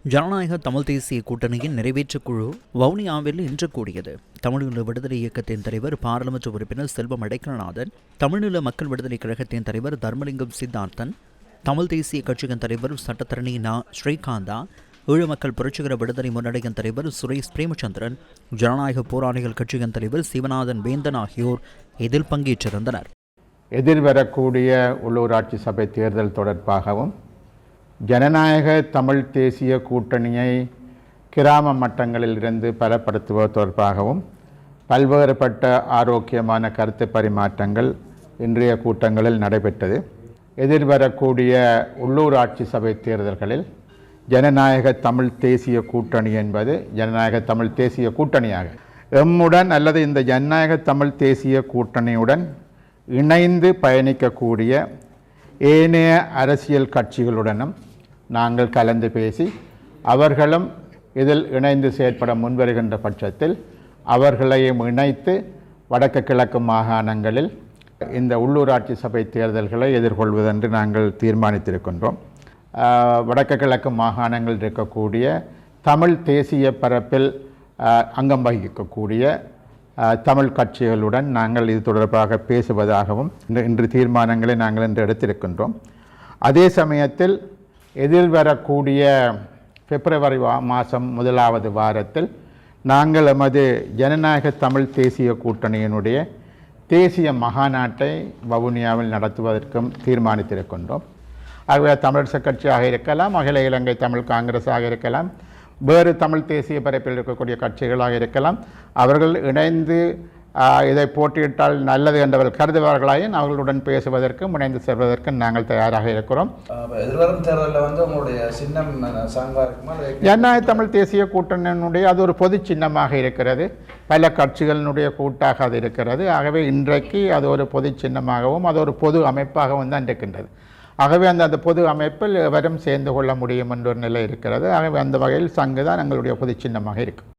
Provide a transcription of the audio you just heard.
ஜனநாயக தமிழ் தேசிய கூட்டணியின் நிறைவேற்றுக் குழு வவுனியாவில் இன்று கூடியது. தமிழீழ விடுதலை இயக்கத்தின் தலைவர் பாராளுமன்ற உறுப்பினர் செல்வம் அடைக்கலநாதன், தமிழீழ மக்கள் விடுதலை கழகத்தின் தலைவர் தர்மலிங்கம் சித்தார்த்தன், தமிழ் தேசிய கட்சியின் தலைவர் சட்டத்தரணி நா ஸ்ரீகாந்தா, ஈழ மக்கள் புரட்சிகர விடுதலை முன்னணியின் தலைவர் சுரேஷ் பிரேமச்சந்திரன், ஜனநாயக போராளிகள் கட்சியின் தலைவர் சிவநாதன் வேந்தன் ஆகியோர் இதில் பங்கேற்றிருந்தனர். எதிர்வரக்கூடிய உள்ளூராட்சி சபை தேர்தல் தொடர்பாகவும் ஜனநாயக தமிழ் தேசிய கூட்டணியை கிராம மட்டங்களில் இருந்து பலப்படுத்துவது தொடர்பாகவும் பல்வேறுபட்ட ஆரோக்கியமான கருத்து பரிமாற்றங்கள் இன்றைய கூட்டங்களில் நடைபெற்றது. எதிர்வரக்கூடிய உள்ளூராட்சி சபை தேர்தல்களில் ஜனநாயக தமிழ் தேசிய கூட்டணி என்பது ஜனநாயக தமிழ் தேசிய கூட்டணியாக எம்முடன் அல்லது இந்த ஜனநாயக தமிழ் தேசிய கூட்டணியுடன் இணைந்து பயணிக்கக்கூடிய ஏனைய அரசியல் கட்சிகளுடனும் நாங்கள் கலந்து பேசி அவர்களும் இதில் இணைந்து செயற்பட முன்வருகின்ற பட்சத்தில் அவர்களையும் இணைத்து வடக்கு கிழக்கு மாகாணங்களில் இந்த உள்ளூராட்சி சபை தேர்தல்களை எதிர்கொள்வதென்று நாங்கள் தீர்மானித்திருக்கின்றோம். வடக்கு கிழக்கு மாகாணங்களில் இருக்கக்கூடிய தமிழ் தேசிய பரப்பில் அங்கம் வகிக்கக்கூடிய தமிழ் கட்சிகளுடன் நாங்கள் இது தொடர்பாக பேசுவதாகவும் இன்று தீர்மானங்களை நாங்கள் இன்று எடுத்திருக்கின்றோம். அதே சமயத்தில் எதிர்வரக்கூடிய பிப்ரவரி மாதம் முதலாவது வாரத்தில் நாங்கள் எமது ஜனநாயக தமிழ் தேசிய கூட்டணியினுடைய தேசிய மகாநாட்டை வவுனியாவில் நடத்துவதற்கும் தீர்மானித்திருக்கின்றோம். ஆகவே தமிழரசு கட்சியாக இருக்கலாம், அகில இலங்கை தமிழ் காங்கிரஸாக இருக்கலாம், வேறு தமிழ் தேசிய பரப்பில் இருக்கக்கூடிய கட்சிகளாக இருக்கலாம், அவர்கள் இணைந்து இதை போட்டியிட்டால் நல்லது என்றவர்கள் கருதுவார்களாயின் அவர்களுடன் பேசுவதற்கும் இணைந்து செல்வதற்கும் நாங்கள் தயாராக இருக்கிறோம். எதிர்வரும் தேர்தலில் உங்களுடைய சின்னம் ஜனநாயக தமிழ் தேசிய கூட்டணியினுடைய அது ஒரு பொது சின்னமாக இருக்கிறது, பல கட்சிகளினுடைய கூட்டாக அது இருக்கிறது. ஆகவே இன்றைக்கு அது ஒரு பொது சின்னமாகவும் அது ஒரு பொது அமைப்பாகவும் தான் இருக்கின்றது. ஆகவே அந்த பொது அமைப்பில் எவரும் சேர்ந்து கொள்ள முடியும் என்ற ஒரு நிலை இருக்கிறது. ஆகவே அந்த வகையில் சங்கு தான் எங்களுடைய பொது சின்னமாக இருக்கும்.